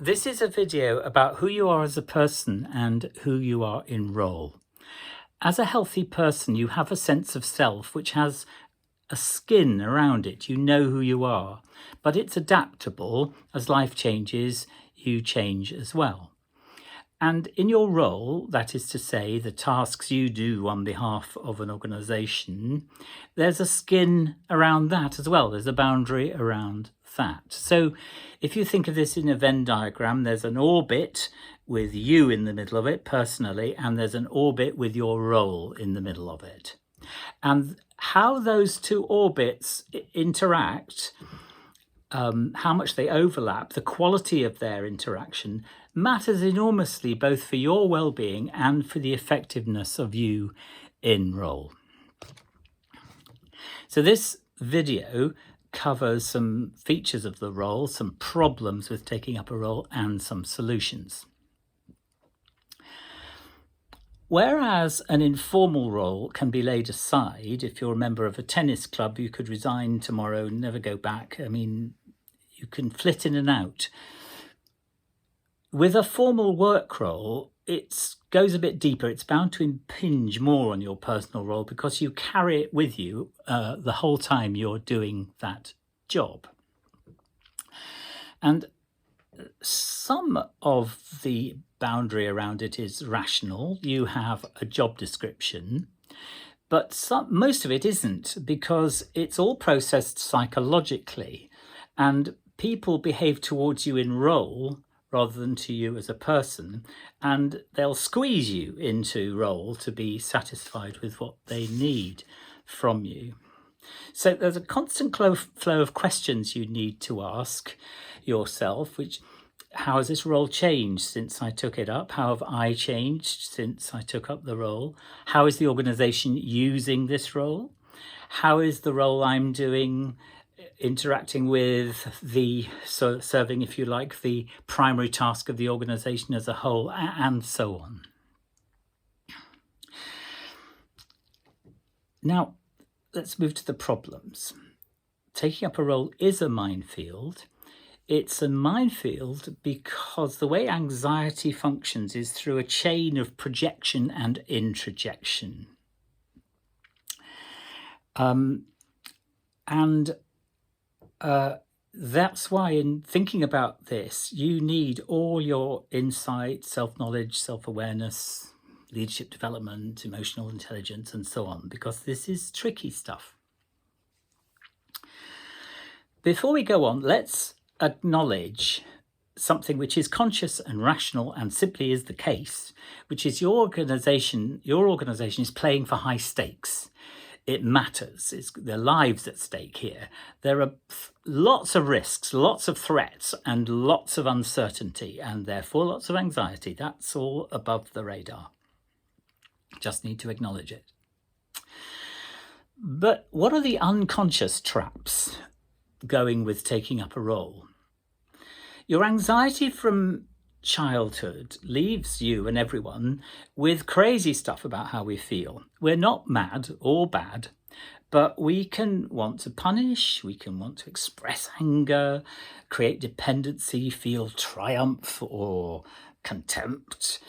This is a video about who you are as a person and who you are in role. As a healthy person, you have a sense of self which has a skin around it. You know who you are, but it's adaptable. As life changes, you change as well. And in your role, that is to say, the tasks you do on behalf of an organisation, there's a skin around that as well. There's a boundary around that. So if you think of this in a Venn diagram, there's an orbit with you in the middle of it personally, and there's an orbit with your role in the middle of it. And how those two orbits interact, how much they overlap, the quality of their interaction matters enormously, both for your well-being and for the effectiveness of you in role. So this video covers some features of the role, some problems with taking up a role, and some solutions. Whereas an informal role can be laid aside, if you're a member of a tennis club, you could resign tomorrow, never go back. I mean, you can flit in and out. With a formal work role, it goes a bit deeper. It's bound to impinge more on your personal role because you carry it with you the whole time you're doing that job. And some of the boundary around it is rational. You have a job description, but most of it isn't, because it's all processed psychologically, and people behave towards you in role rather than to you as a person, and they'll squeeze you into role to be satisfied with what they need from you. So there's a constant flow of questions you need to ask yourself, which: how has this role changed since I took it up? How have I changed since I took up the role? How is the organisation using this role? How is the role I'm doing interacting with serving, if you like, the primary task of the organisation as a whole, and so on. Now, let's move to the problems. Taking up a role is a minefield. It's a minefield because the way anxiety functions is through a chain of projection and introjection. That's why, in thinking about this, you need all your insight, self-knowledge, self-awareness, leadership development, emotional intelligence, and so on, because this is tricky stuff. Before we go on, let's acknowledge something which is conscious and rational and simply is the case, which is your organization is playing for high stakes. It matters. There are lives at stake here. There are lots of risks, lots of threats, and lots of uncertainty, and therefore lots of anxiety. That's all above the radar. Just need to acknowledge it. But what are the unconscious traps going with taking up a role? Your anxiety from childhood leaves you and everyone with crazy stuff about how we feel. We're not mad or bad, but we can want to punish, we can want to express anger, create dependency, feel triumph or contempt.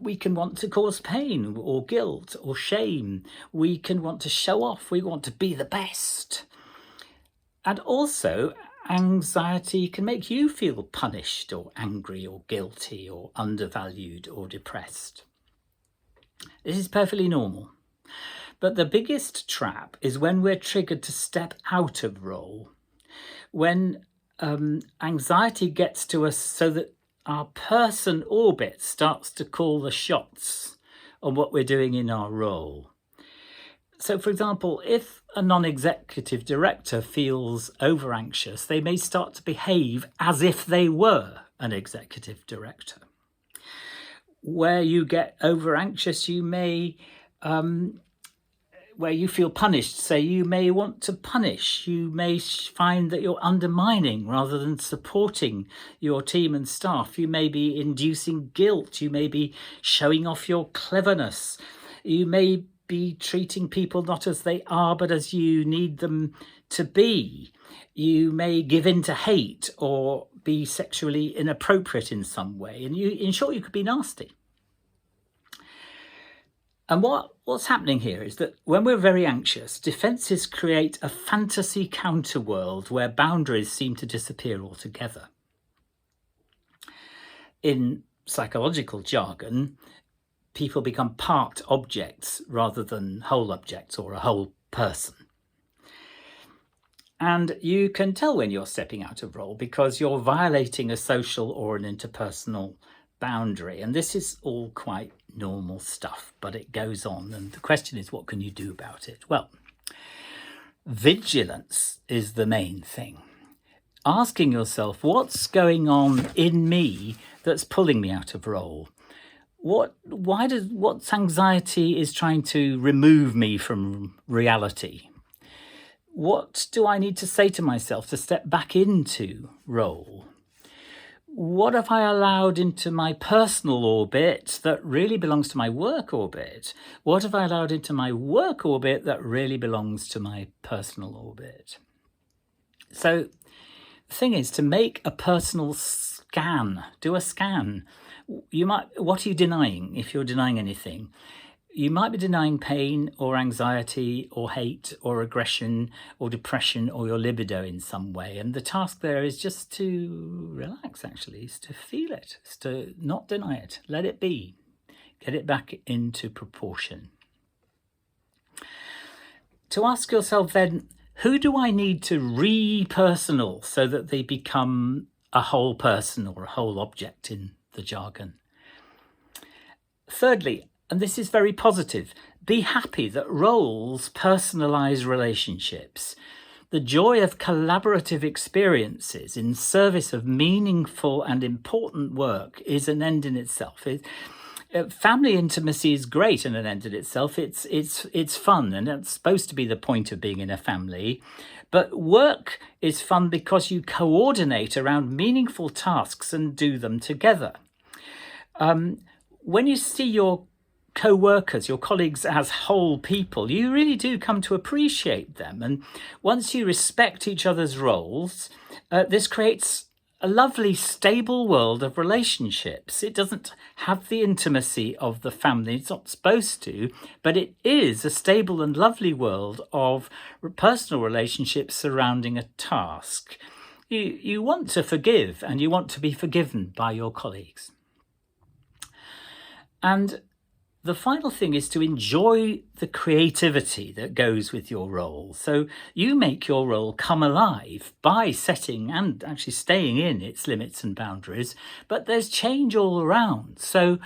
We can want to cause pain or guilt or shame. We can want to show off, we want to be the best. And also, anxiety can make you feel punished or angry or guilty or undervalued or depressed. This is perfectly normal. But the biggest trap is when we're triggered to step out of role, when anxiety gets to us so that our person orbit starts to call the shots on what we're doing in our role. So, for example, if a non-executive director feels over-anxious, they may start to behave as if they were an executive director. Where you get over-anxious, you may, where you feel punished, say you may want to punish. You may find that you're undermining rather than supporting your team and staff. You may be inducing guilt. You may be showing off your cleverness. You may be treating people not as they are, but as you need them to be. You may give in to hate or be sexually inappropriate in some way. And in short, you could be nasty. And what's happening here is that when we're very anxious, defenses create a fantasy counterworld where boundaries seem to disappear altogether. In psychological jargon, people become part objects rather than whole objects or a whole person. And you can tell when you're stepping out of role because you're violating a social or an interpersonal boundary. And this is all quite normal stuff, but it goes on. And the question is, what can you do about it? Well, vigilance is the main thing. Asking yourself, what's going on in me that's pulling me out of role? What's anxiety is trying to remove me from reality? What do I need to say to myself to step back into role? What have I allowed into my personal orbit that really belongs to my work orbit? What have I allowed into my work orbit that really belongs to my personal orbit? So the thing is to make a personal scan, do a scan. What are you denying if you're denying anything? You might be denying pain or anxiety or hate or aggression or depression or your libido in some way. And the task there is just to relax, actually, is to feel it, is to not deny it, let it be, get it back into proportion. To ask yourself then, who do I need to re-personal so that they become a whole person or a whole object in the jargon? Thirdly, and this is very positive, be happy that roles personalize relationships. The joy of collaborative experiences in service of meaningful and important work is an end in itself. Family intimacy is great and an end in itself. It's fun, and that's supposed to be the point of being in a family. But work is fun because you coordinate around meaningful tasks and do them together. When you see your co-workers, your colleagues as whole people, you really do come to appreciate them. And once you respect each other's roles, this creates a lovely, stable world of relationships. It doesn't have the intimacy of the family, it's not supposed to, but it is a stable and lovely world of personal relationships surrounding a task. You want to forgive and you want to be forgiven by your colleagues. And the final thing is to enjoy the creativity that goes with your role. So you make your role come alive by setting and actually staying in its limits and boundaries, but there's change all around. So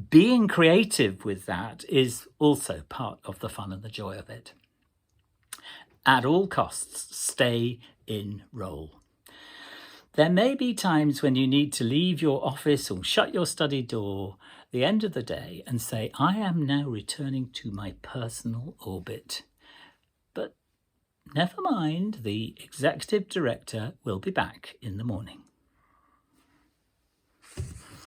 being creative with that is also part of the fun and the joy of it. At all costs, stay in role. There may be times when you need to leave your office or shut your study door the end of the day and say, I am now returning to my personal orbit. But never mind, the executive director will be back in the morning.